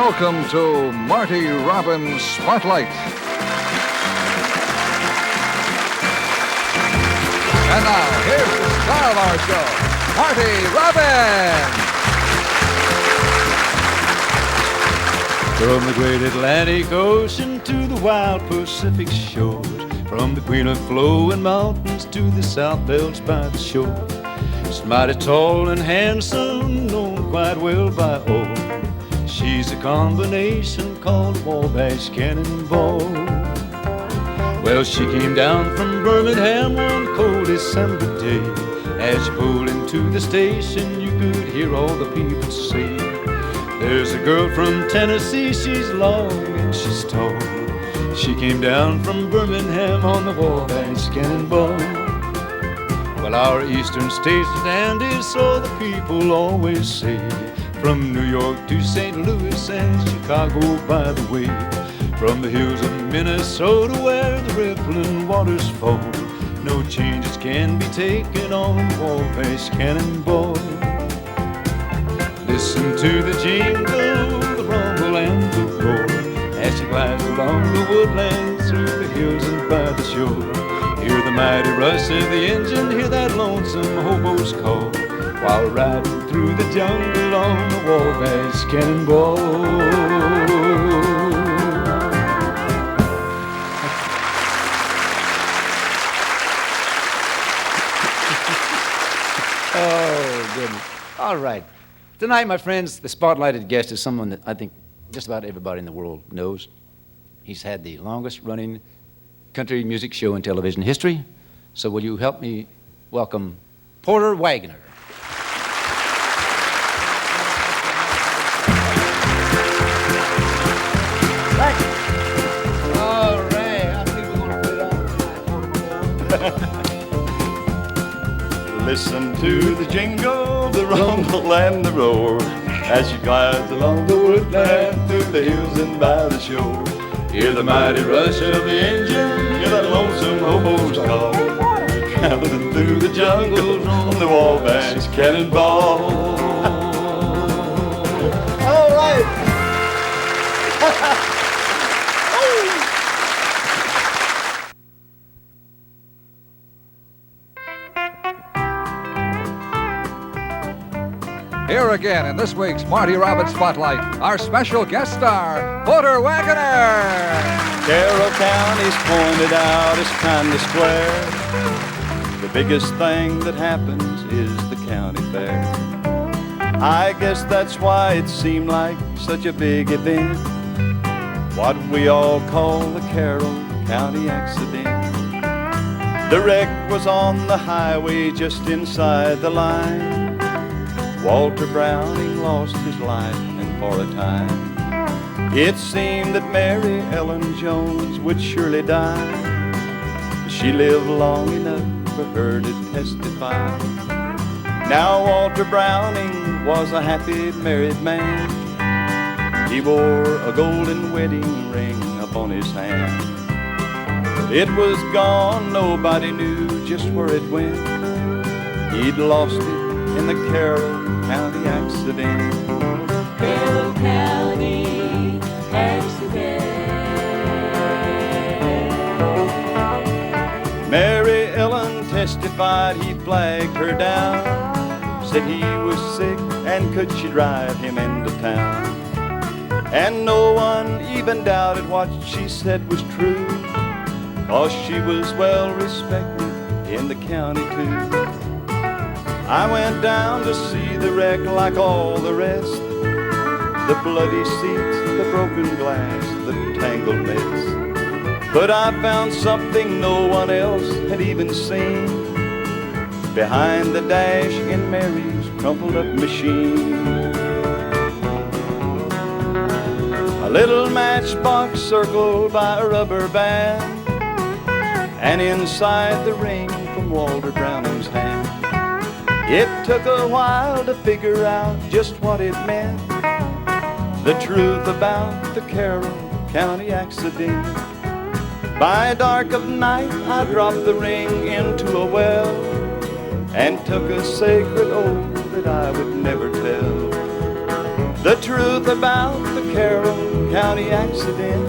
welcome to Marty Robbins Spotlight. And now, here's the star of our show, Marty Robbins. From the great Atlantic Ocean to the wild Pacific shores, from the green and flowing mountains to the south belts by the shore. She's mighty tall and handsome, known quite well by all. She's a combination called Wabash Cannonball. Well, she came down from Birmingham one cold December day. As she pulled into the station, you could hear all the people say, there's a girl from Tennessee, she's long and she's tall. She came down from Birmingham on the Wabash Cannonball. Well, our eastern states dandy, so the people always say, from New York to St. Louis and Chicago by the way, from the hills of Minnesota where the rippling waters fall, no changes can be taken on the Wabash Cannonball. Listen to the jingle, the rumble and the roar, as she glides along the woodlands through the hills and by the shore. Hear the mighty rush of the engine, hear that lonesome hobo's call, while riding through the jungle on the Wabash Cannonball. Oh, goodness. All right. Tonight, my friends, the spotlighted guest is someone that I think just about everybody in the world knows. He's had the longest running country music show in television history. So will you help me welcome Porter Wagoner? All right, I think we're going to put it on. Listen to the jingle, the rumble and the roar, as she glides along the woodland through the hills and by the shore. Hear the mighty rush of the engine, hear that lonesome hobo's call, traveling through the jungle on the Wabash Cannonball. All right. Here again in this week's Marty Robbins Spotlight, our special guest star, Porter Wagoner. Carroll County's pointed out as kind of square. The biggest thing that happens is the county fair. I guess that's why it seemed like such a big event, what we all call the Carroll County accident. The wreck was on the highway just inside the line. Walter Browning lost his life, and for a time it seemed that Mary Ellen Jones would surely die. She lived long enough for her to testify. Now Walter Browning was a happy married man. He wore a golden wedding ring upon his hand. It was gone, nobody knew just where it went. He'd lost it in the Carroll County accident. Carroll County accident. Mary Ellen testified he flagged her down, said he was sick and could she drive him into town. And no one even doubted what she said was true, 'cause she was well respected in the county too. I went down to see the wreck like all the rest, the bloody seats, the broken glass, the tangled mess. But I found something no one else had even seen behind the dash in Mary's crumpled up machine. A little matchbox circled by a rubber band, and inside the ring from Walter Browning's hand. It took a while to figure out just what it meant, the truth about the Carroll County accident. By dark of night I dropped the ring into a well and took a sacred oath that I would never tell the truth about the Carroll County accident,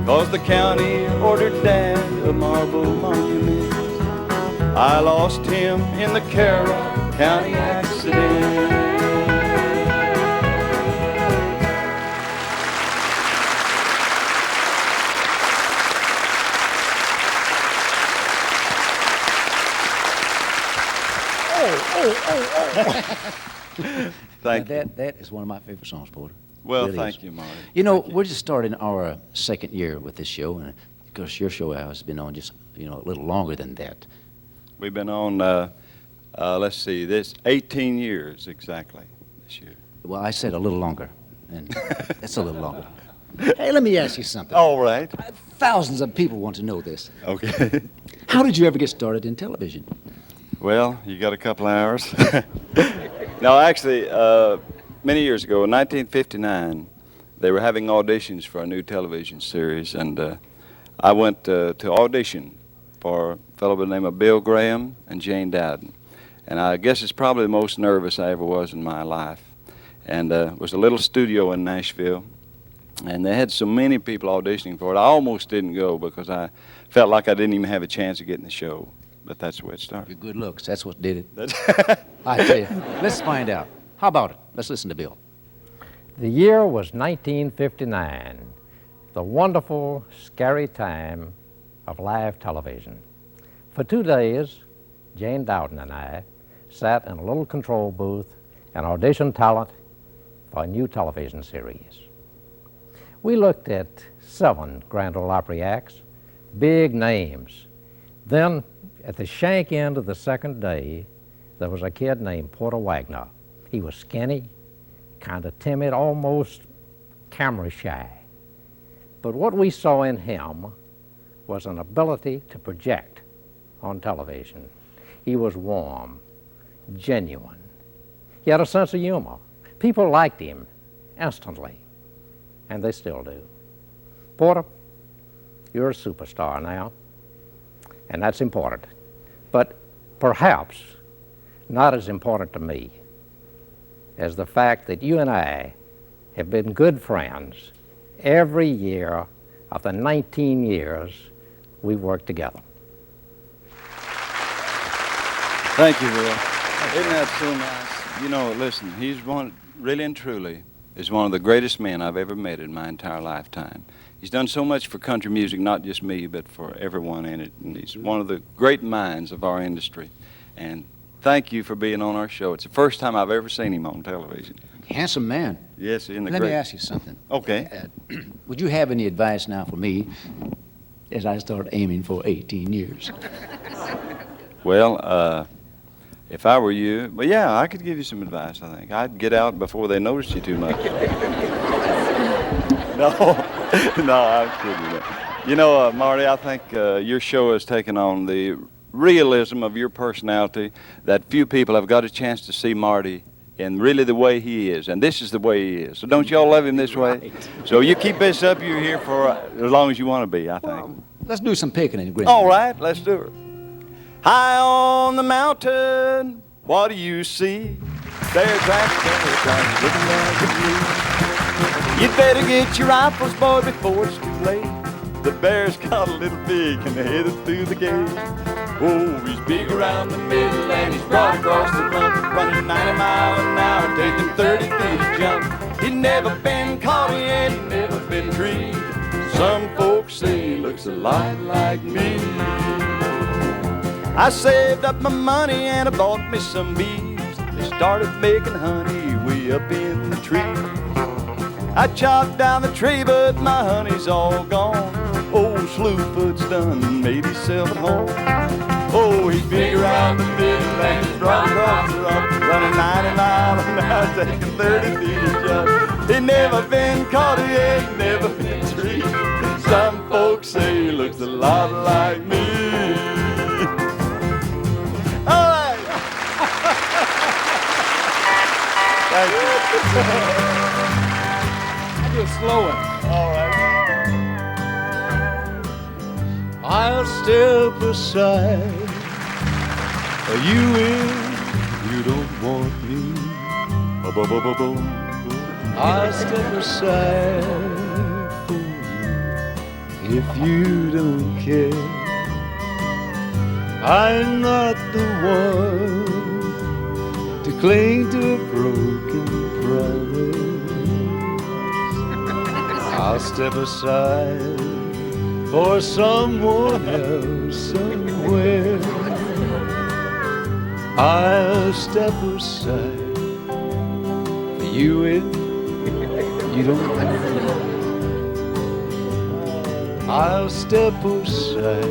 'cause the county ordered Dad a marble monument. I lost him in the Carroll County accident. Thank you. That is one of my favorite songs, Porter. Well, Really thank is. you, Marty. You know, Thank you. we're just starting our second year with this show, and of course, your show has been on just a little longer than that. We've been on, let's see, this 18 years exactly this year. Well, I said a little longer, and that's a little longer. Hey, let me ask you something. All right. Thousands of people want to know this. Okay. How did you ever get started in television? Well, you got a couple hours. No, actually, many years ago, in 1959, they were having auditions for a new television series, and I went to audition for a fellow by the name of Bill Graham and Jane Dowden. And I guess it's probably the most nervous I ever was in my life. And it was a little studio in Nashville, and they had so many people auditioning for it. I almost didn't go because I felt like I didn't even have a chance of getting the show. But that's the way it started. Your good looks, that's what did it. That's I tell you, let's find out. How about it? Let's listen to Bill. The year was 1959, the wonderful, scary time of live television. For 2 days, Jane Dowden and I sat in a little control booth and auditioned talent for a new television series. We looked at 7 Grand Ole Opry acts, big names. Then, at the shank end of the second day, there was a kid named Porter Wagoner. He was skinny, kind of timid, almost camera shy. But what we saw in him was an ability to project on television. He was warm, genuine. He had a sense of humor. People liked him instantly, and they still do. Porter, you're a superstar now, and that's important. But perhaps not as important to me as the fact that you and I have been good friends every year of the 19 years we've worked together. Thank you, Will. Isn't that so nice? You know, listen, he's one, really and truly, is one of the greatest men I've ever met in my entire lifetime. He's done so much for country music, not just me, but for everyone in it. And he's one of the great minds of our industry. And thank you for being on our show. It's the first time I've ever seen him on television. Handsome man. Yes, in the Let great... me ask you something. Okay. Would you have any advice now for me as I start aiming for 18 years? Well, if I were you, well, yeah, I could give you some advice, I think. I'd get out before they noticed you too much. No, I'm kidding. You know, Marty, I think your show has taken on the realism of your personality that few people have got a chance to see Marty in really the way he is. And this is the way he is. So don't you all love him this way? Right. So you keep this up, you're here for as long as you want to be, I think. Well, let's do some picking and grinning. All right, let's do it. High on the mountain, what do you see? Bear tracks, looking like a blue. You'd better get your rifles, boy, before it's too late. The bear's got a little big and they're headed through the gate. Oh, he's big around the middle and he's broad across the rump, running 90 miles an hour, taking 30 feet a jump. He'd never been caught, he ain't never been treed. Some folks say he looks a lot like me. I saved up my money and I bought me some bees. They started making honey way up in the tree. I chopped down the tree, but my honey's all gone. Old Slewfoot's done made himself at home. Oh, he's big around the middle and he's broad across the rump, running 90 miles an hour, taking 30 feet a jump. He never been caught, he ain't never been treated. Some folks say he looks a lot like me. All right. Thank you. Do a slow one. All right. I'll step aside. You will, you don't want me. I'll step aside for you if you don't care. I'm not the one to cling to a broken promise. I'll step aside for someone else somewhere. I'll step aside for you if you don't care. I'll step aside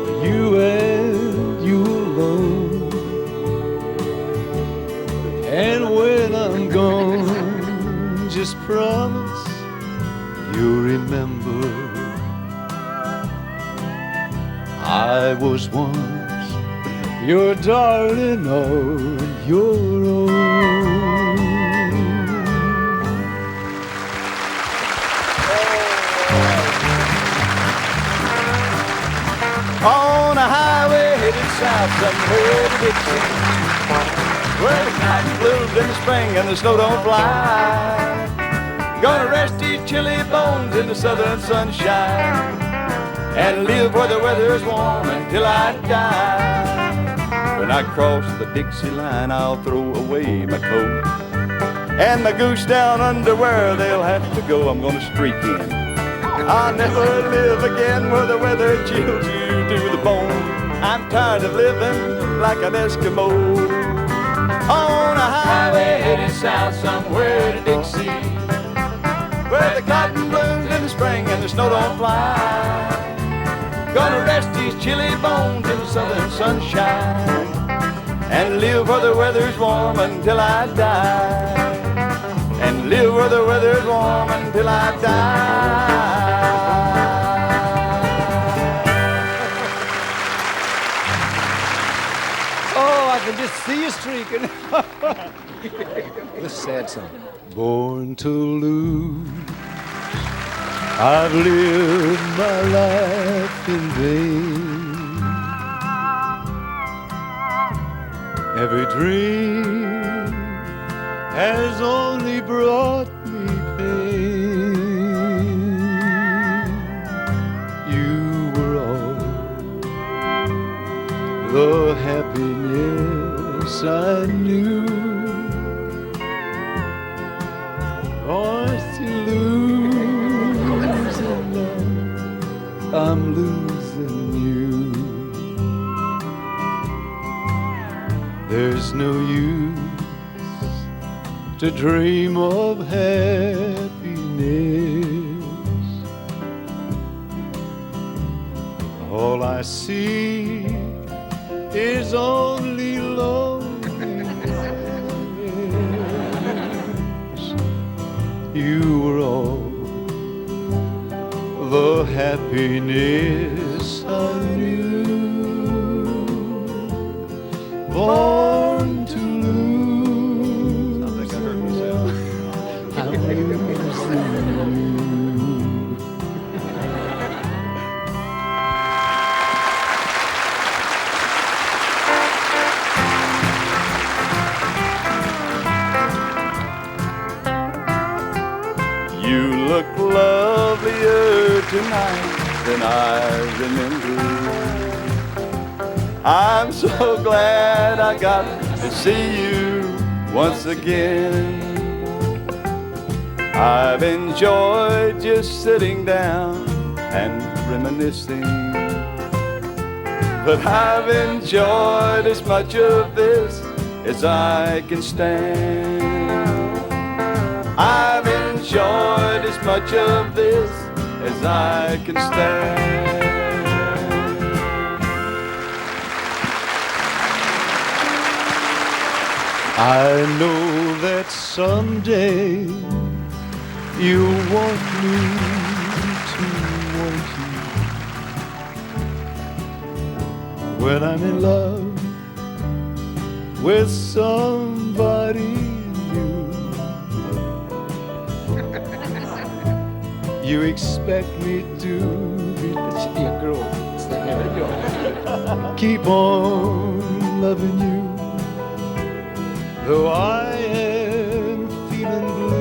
for you and you alone. And when I'm gone, just promise you'll remember I was once your darling, oh, your own. On a highway headed south somewhere to Dixie, where the cotton blooms in the spring and the snow don't fly. Gonna rest these chilly bones in the southern sunshine and live where the weather is warm until I die. When I cross the Dixie line, I'll throw away my coat and my goose down underwear, they'll have to go. I'm gonna streak in. I'll never live again where the weather chills you to the bone. I'm tired of living like an Eskimo. On a highway headed south somewhere to Dixie, where the cotton blooms in the spring and the snow don't fly. Gonna rest these chilly bones in the southern sunshine and live where the weather's warm until I die. And live where the weather's warm until I die. Oh, I can just see you streaking. This sad song. Born to lose, I've lived my life in vain. Every dream has only brought me pain. You were all the happiness I knew. Lost to losing love, I'm losing you. There's no use to dream of happiness. All I see is only loneliness. You were all the happiness I knew. Born to lose, I think I heard myself. I'm losing you. You look lovelier tonight than I remember. I'm so glad I got to see you once again. I've enjoyed just sitting down and reminiscing, but I've enjoyed as much of this as I can stand. I've enjoyed as much of this as I can stand. I know that someday you'll want me to want you. When I'm in love with somebody new, you expect me to be keep on loving you. Though I am feeling blue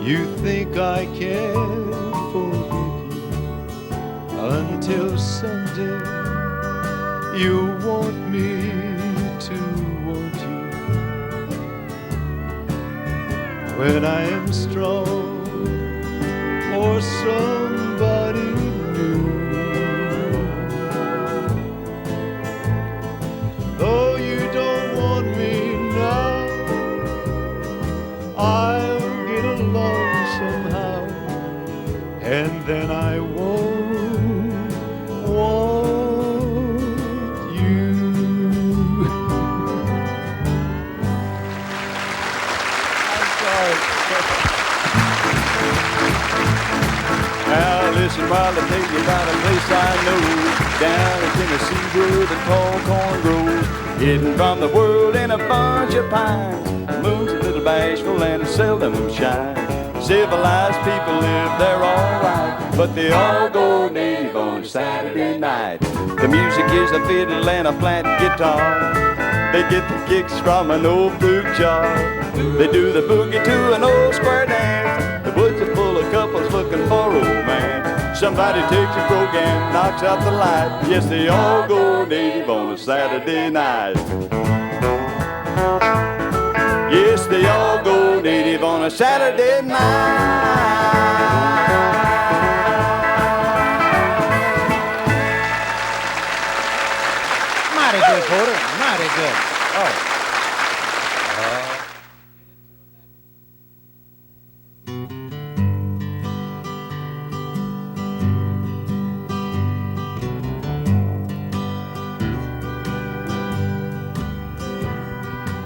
You think I can forgive you until someday you want me to want you. When I am strong or somebody new. Though you don't want me now, I'll get along somehow, and then I won't want you. I'm sorry. Now listen while I tell you about a place I know down in Tennessee where the tall corn grows, hidden from the world in a bunch of pines. The moon's a little bashful and it seldom shines. Civilized people live there all right, but they all go native on Saturday night. The music is a fiddle and a flat guitar. They get the kicks from an old flute jar. They do the boogie to an old square dance. The woods are full of couples looking for romance. Somebody takes a program, knocks out the light. Yes, they all go native on a Saturday night. Yes, they all go native on a Saturday night. Mighty good, Porter. Mighty good. Oh.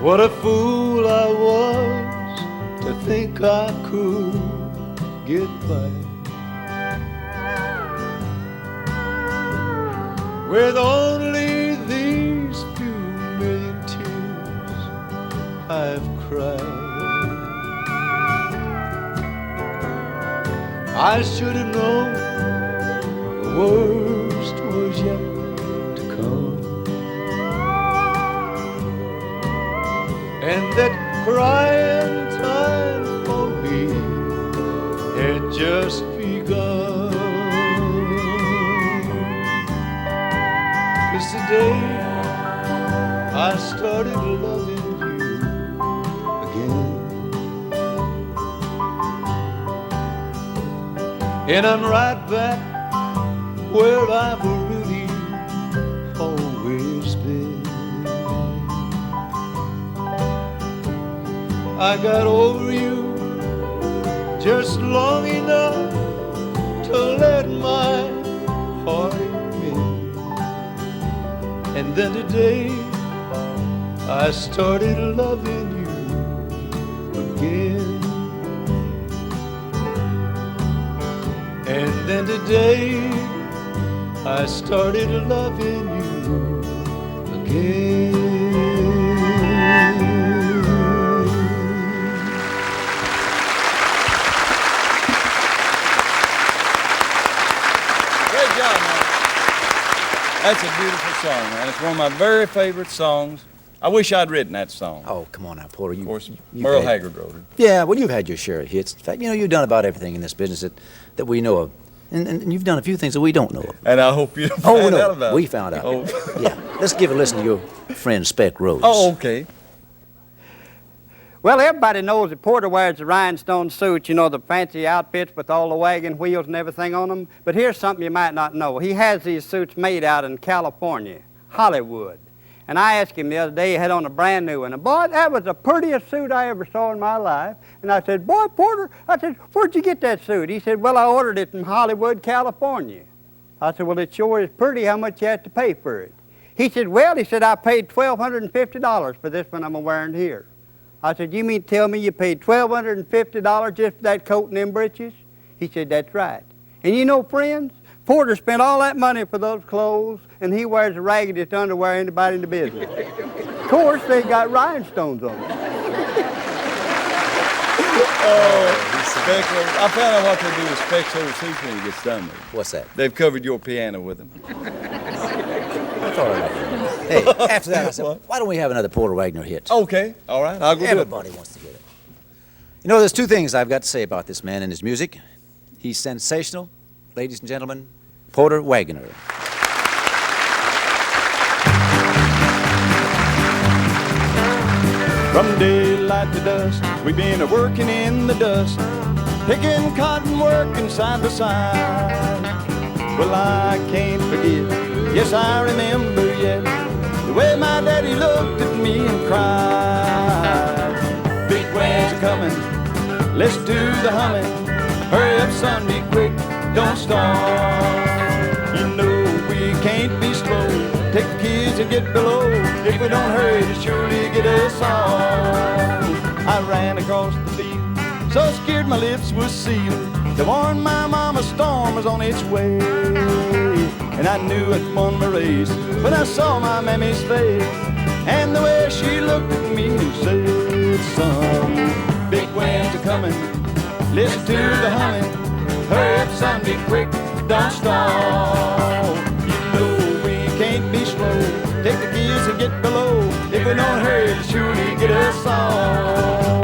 What a fool I was to think I could get by with only these few million tears I've cried. I should have known the worst was yet to come, and that crying time for me had just begun. 'Cause today I started loving you again, and I'm right back where I've really always been. I got over you just long enough to let my heart mend. And then today I started loving you again. And then today I started loving you again. That's a beautiful song, man. It's one of my very favorite songs. I wish I'd written that song. Oh, come on now, Porter. Of course, Merle Haggard wrote it. Yeah, well, you've had your share of hits. In fact, you know, you've done about everything in this business that we know of. And you've done a few things that we don't know of. And I hope you find out about it. We found out. Oh. Yeah. Let's give a listen to your friend Speck Rhodes. Oh, okay. Well, everybody knows that Porter wears the rhinestone suits, you know, the fancy outfits with all the wagon wheels and everything on them. But here's something you might not know. He has these suits made out in California, Hollywood. And I asked him the other day, he had on a brand new one. And boy, that was the prettiest suit I ever saw in my life. And I said, boy, Porter, I said, where'd you get that suit? He said, well, I ordered it from Hollywood, California. I said, well, it sure is pretty. How much you have to pay for it? He said, well, he said, I paid $1,250 for this one I'm wearing here. I said, you mean to tell me you paid $1,250 just for that coat and them breeches? He said, that's right. And you know, friends, Porter spent all that money for those clothes, and he wears the raggediest underwear anybody in the business. Of course, they got rhinestones on them. Speck, I found out what they do with Speck's old suits when he gets done with them. What's that? They've covered your piano with them. That's all right. Hey, after that, I said, why don't we have another Porter Wagner hit? Okay, all right, I'll go do it. Everybody wants to get it. You know, there's two things I've got to say about this man and his music. He's sensational. Ladies and gentlemen, Porter Wagoner. From daylight to dusk, we've been a-working in the dust, picking cotton, working side by side. Well, I can't forget, yes, I remember yet, the way my daddy looked at me and cried. Big winds are coming, let's do the humming. Hurry up, son, be quick, don't start. You know we can't be slow, take the kids and get below. If we don't hurry, it'll surely get us all. I ran across the field, so scared my lips were sealed, to warn my mama a storm was on its way. And I knew I'd won my race when I saw my mammy's face, and the way she looked at me and said, son, big winds are coming, listen to the humming. Hurry up, son, be quick, don't stall. You know we can't be slow, take the gears and get below. If we don't hurry, it'll surely get us all.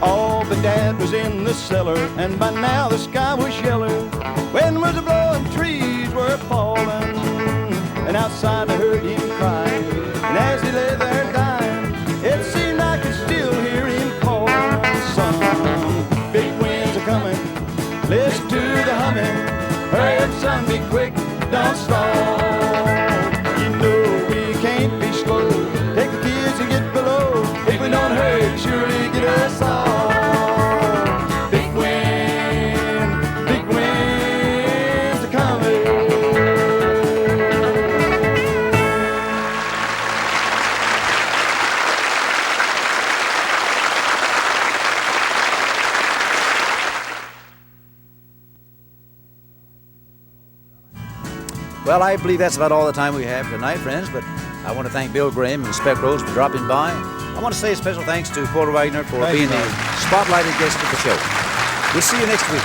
All but Dad was in the cellar, and by now the sky was yellow. Wind was blowing, trees were falling, and outside I heard him crying. And as he lay there dying, it seemed I could still hear him calling, son, big winds are coming, listen to the humming. Hurry up, son, be quick, don't stall. You know we can't be slow, take the kids and get below. If we don't hurry, it'll surely get us all. Big winds are coming. Well, I believe that's about all the time we have tonight, friends, but I want to thank Bill Graham and Speck Rhodes for dropping by. I want to say a special thanks to Porter Wagoner for being the spotlighted guest of the show. We'll see you next week.